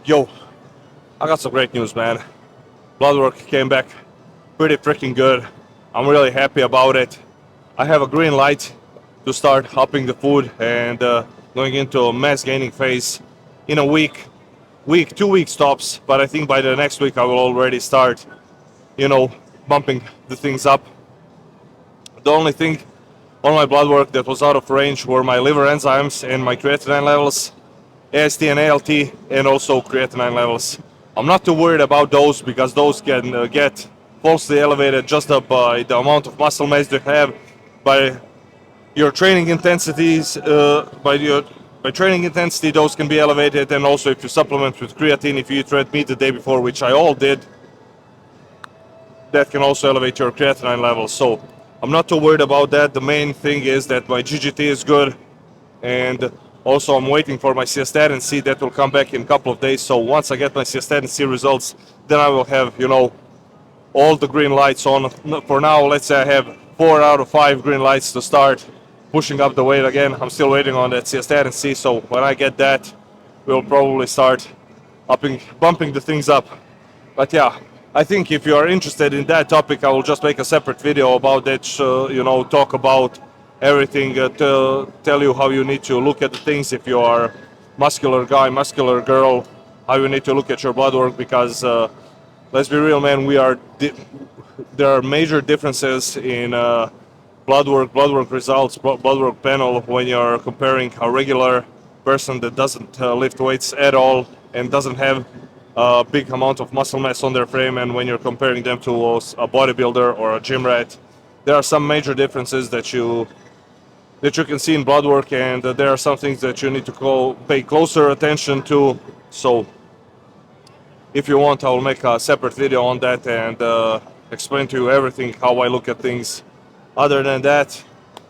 Yo, I got some great news, man. Blood work came back pretty freaking good. I'm really happy about it. I have a green light to start upping the food and going into a mass gaining phase in a week, 2 weeks tops. But I think by the next week I will already start, bumping the things up. The only thing on my blood work that was out of range were my liver enzymes and my creatinine levels, AST and ALT, and also creatinine levels. I'm not too worried about those because those can get falsely elevated just by the amount of muscle mass you have, by your training intensities, by training intensity. Those can be elevated, and also if you supplement with creatine, if you eat red meat the day before, which I all did, that can also elevate your creatinine levels. So I'm not too worried about that. The main thing is that my GGT is good, and also I'm waiting for my cystatin C that will come back in a couple of days. So once I get my cystatin C results, then I will have, all the green lights on. For now, let's say I have 4 out of 5 green lights to start pushing up the weight again. I'm still waiting on that cystatin C, so when I get that, we'll probably start bumping the things up. But yeah, I think if you are interested in that topic, I will just make a separate video about that, talk about everything, tell you how you need to look at the things if you are muscular guy, muscular girl, how you need to look at your blood work, because let's be real, man, there are major differences in blood work results, blood work panel when you're comparing a regular person that doesn't lift weights at all and doesn't have a big amount of muscle mass on their frame, and when you're comparing them to a bodybuilder or a gym rat. There are some major differences that you can see in blood work, and there are some things that you need to pay closer attention to. So if you want, I will make a separate video on that and explain to you everything, how I look at things. Other than that,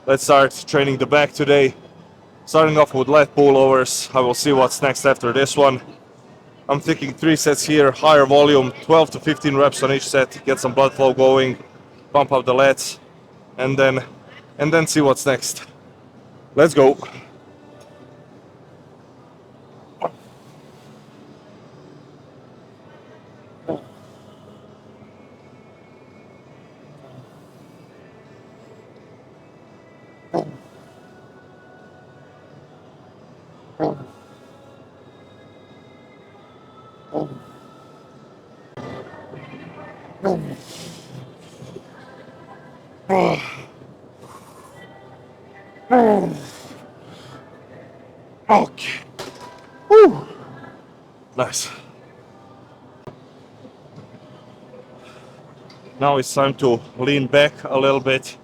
let's start training the back today. Starting off with lat pullovers. I will see what's next after this one. I'm thinking 3 sets here, higher volume, 12 to 15 reps on each set, get some blood flow going, pump up the lats, and then see what's next. Let's go. Okay. Woo. Nice. Now it's time to lean back a little bit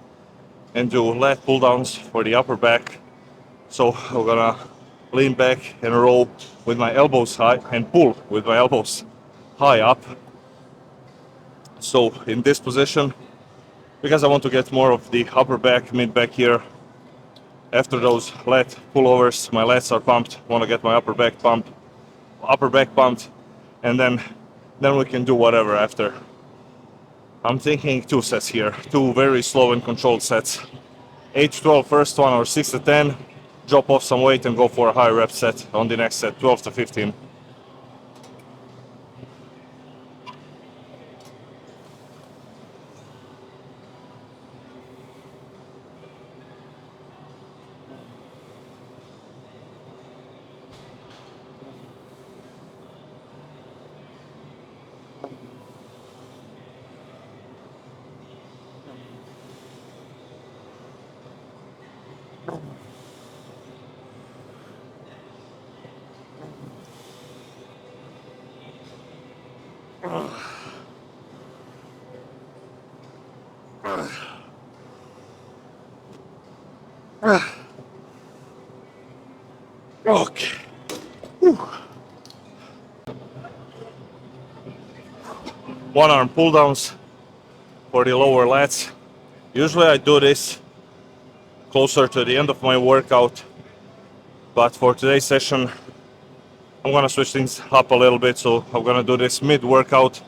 and do lat pull downs for the upper back. So I'm gonna lean back and row with my elbows high and pull with my elbows high up. So in this position, because I want to get more of the upper back, mid back here. After those lat pullovers, my lats are pumped. Want to get my upper back pumped, and then we can do whatever after. I'm thinking 2 sets here, 2 very slow and controlled sets. 8 to 12 first one, or 6 to 10. Drop off some weight and go for a high rep set on the next set, 12 to 15. Okay. Whew. 1 arm pull downs for the lower lats. Usually I do this closer to the end of my workout, but for today's session I'm gonna switch things up a little bit, so I'm gonna do this mid workout.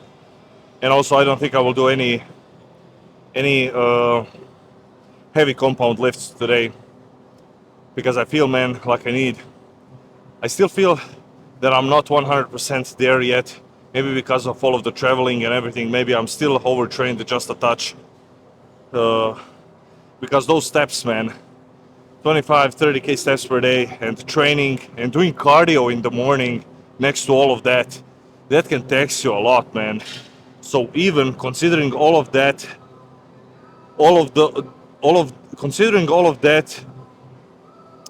And also I don't think I will do any heavy compound lifts today, because I feel, man, like I still feel that I'm not 100% there yet. Maybe because of all of the traveling and everything. Maybe I'm still overtrained just a touch. Because those steps, man, 25, 30K steps per day, and training and doing cardio in the morning next to all of that, that can tax you a lot, man. So even considering all of that, considering all of that,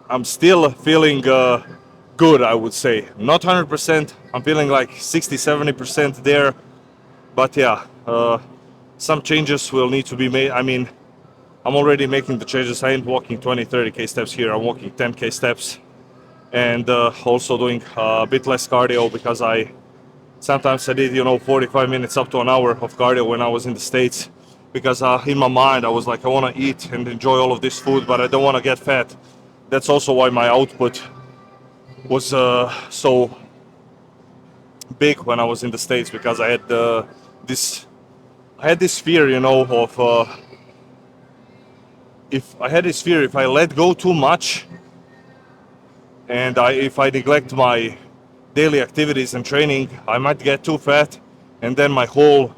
I'm still feeling good, I would say. Not 100%, I'm feeling like 60, 70% there. But yeah, some changes will need to be made. I mean, I'm already making the changes. I ain't walking 20, 30K steps here. I'm walking 10K steps. And also doing a bit less cardio because sometimes I did, 45 minutes up to an hour of cardio when I was in the States. Because in my mind, I was like, I want to eat and enjoy all of this food, but I don't want to get fat. That's also why my output was so big when I was in the States, because I had this fear, of if I let go too much, and if I neglect my daily activities and training, I might get too fat, and then my whole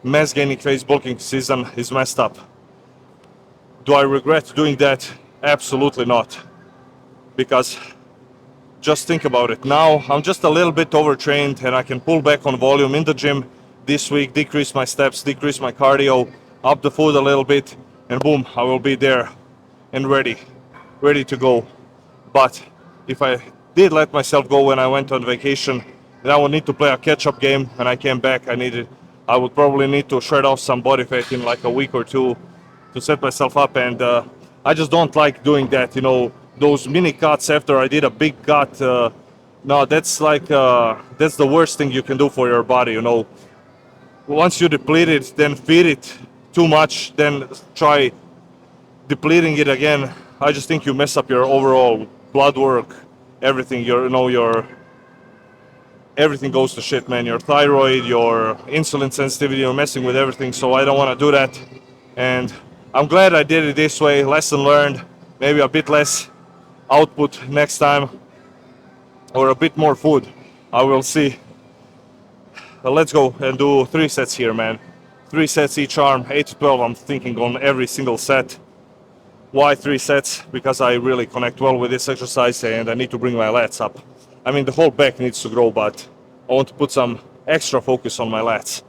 mass gaining phase bulking season is messed up. Do I regret doing that? Absolutely not. Because just think about it. Now I'm just a little bit overtrained and I can pull back on volume in the gym this week, decrease my steps, decrease my cardio, up the food a little bit, and boom, I will be there and ready to go. But if I did let myself go when I went on vacation, then I would need to play a catch-up game. When I came back, I would probably need to shred off some body fat in like a week or two to set myself up, and I just don't like doing that. Those mini cuts after I did a big cut. No, that's that's the worst thing you can do for your body. Once you deplete it, then feed it too much, then try depleting it again. I just think you mess up your overall blood work, everything. Your everything goes to shit, man. Your thyroid, your insulin sensitivity, you're messing with everything. So I don't want to do that. And I'm glad I did it this way. Lesson learned. Maybe a bit less output next time, or a bit more food. I will see. Let's go and do 3 sets here, man. 3 sets each arm, 8 to 12. I'm thinking on every single set. Why 3 sets? Because I really connect well with this exercise and I need to bring my lats up. I mean, the whole back needs to grow, but I want to put some extra focus on my lats.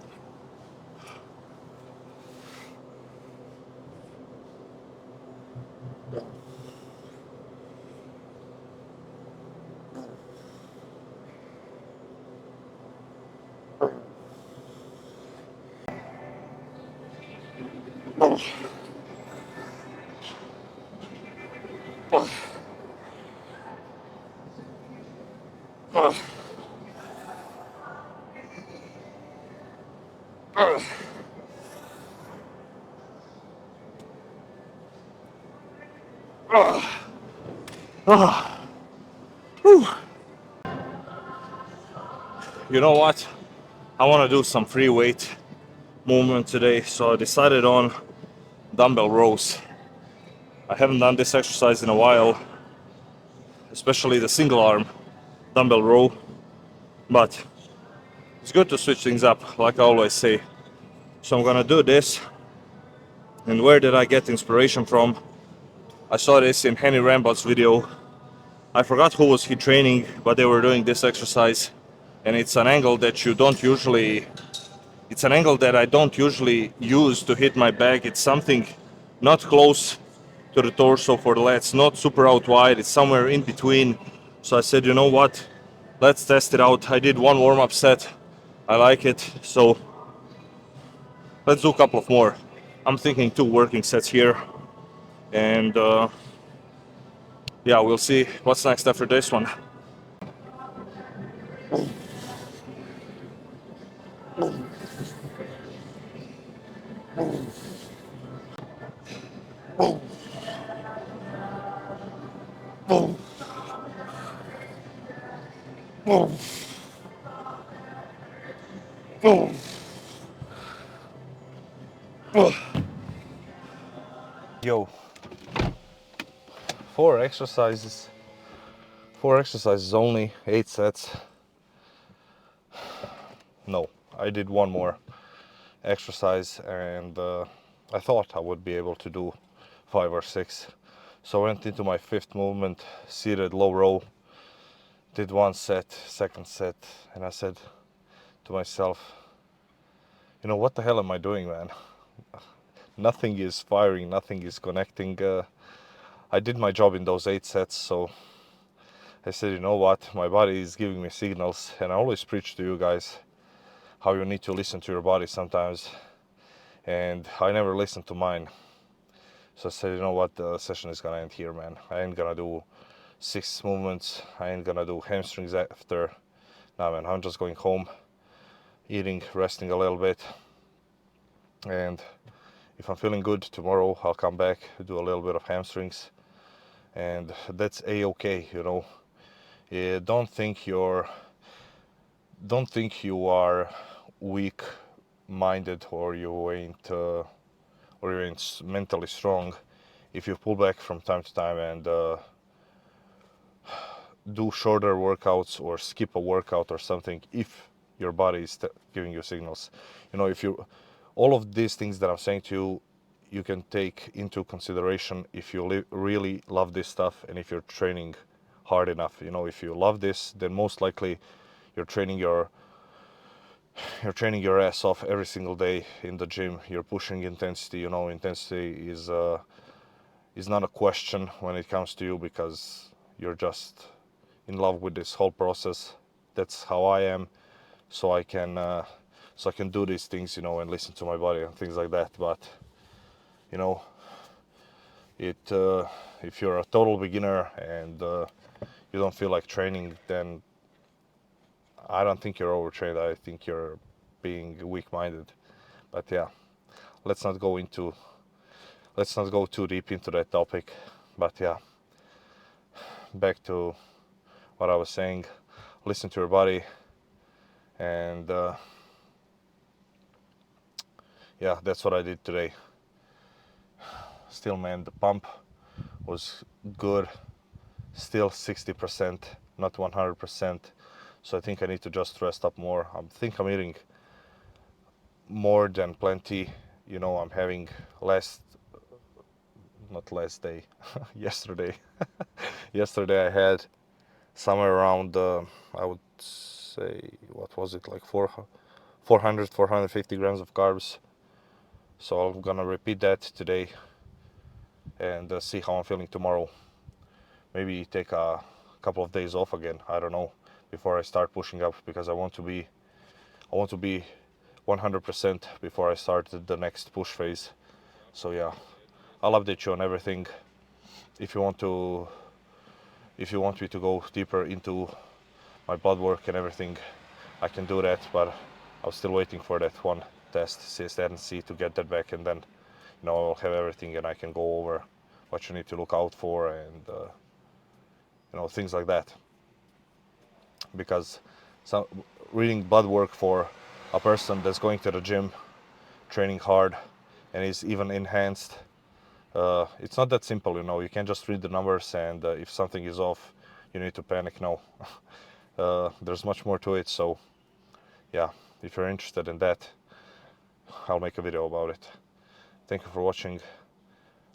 You know what? I want to do some free weight movement today, so I decided on dumbbell rows. I haven't done this exercise in a while, especially the single arm dumbbell row, but it's good to switch things up, like I always say. So I'm gonna do this. And where did I get inspiration from? I saw this in Henny Rambott's video. I forgot who was he training, but they were doing this exercise, and it's an angle that I don't usually use to hit my back. It's something not close to the torso for the lats, not super out wide. It's somewhere in between. So I said, you know what? Let's test it out. I did 1 warm-up set. I like it. So let's do a couple of more. I'm thinking 2 working sets here. And yeah, we'll see what's next after this one. Yo, 4 exercises only, 8 sets. No, I did one more exercise, and I thought I would be able to do 5 or 6. So I went into my fifth movement, seated low row, did one set, second set, and I said to myself, you know, what the hell am I doing, man? Nothing is firing, nothing is connecting. I did my job in those 8 sets, so I said, you know what, my body is giving me signals, and I always preach to you guys how you need to listen to your body sometimes, and I never listened to mine. So I said, you know what, the session is gonna end here, man. I ain't gonna do 6 movements, I ain't gonna do hamstrings after. Nah, man, I'm just going home, eating, resting a little bit, and if I'm feeling good tomorrow, I'll come back, do a little bit of hamstrings, and that's a-okay, you know. Yeah, don't think you are weak minded, or you ain't mentally strong if you pull back from time to time and do shorter workouts or skip a workout or something, if your body is giving you signals. You know, if you all of these things that I'm saying to you, you can take into consideration if you really love this stuff, and if you're training hard enough. You know, if you love this, then most likely you're training your ass off every single day in the gym. You're pushing intensity. You know, intensity is not a question when it comes to you, because you're just in love with this whole process. That's how I am, so I can do these things, you know, and listen to my body and things like that. But you know, if you're a total beginner and you don't feel like training, then I don't think you're overtrained. I think you're being weak-minded. But yeah, let's not go too deep into that topic. But yeah, back to what I was saying. Listen to your body, and yeah, that's what I did today. Still, man, the pump was good. Still 60%, not 100%. So I think I need to just rest up more. I think I'm eating more than plenty. You know, I'm having not last day, yesterday. Yesterday I had somewhere around, I would say, what was it, like 400, 450 grams of carbs. So I'm gonna repeat that today and see how I'm feeling tomorrow. Maybe take a couple of days off again, I don't know, before I start pushing up, because I want to be 100% before I start the next push phase. So yeah, I'll update you on everything. If you want me to go deeper into my blood work and everything, I can do that, but I was still waiting for that one test, CSNC, to get that back, and then, you know, I'll have everything and I can go over what you need to look out for, and you know, things like that. Because reading blood work for a person that's going to the gym, training hard, and is even enhanced, it's not that simple, you know. You can't just read the numbers, and if something is off, you need to panic. No, there's much more to it. So yeah, if you're interested in that, I'll make a video about it. Thank you for watching.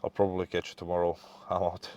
I'll probably catch you tomorrow. I'm out.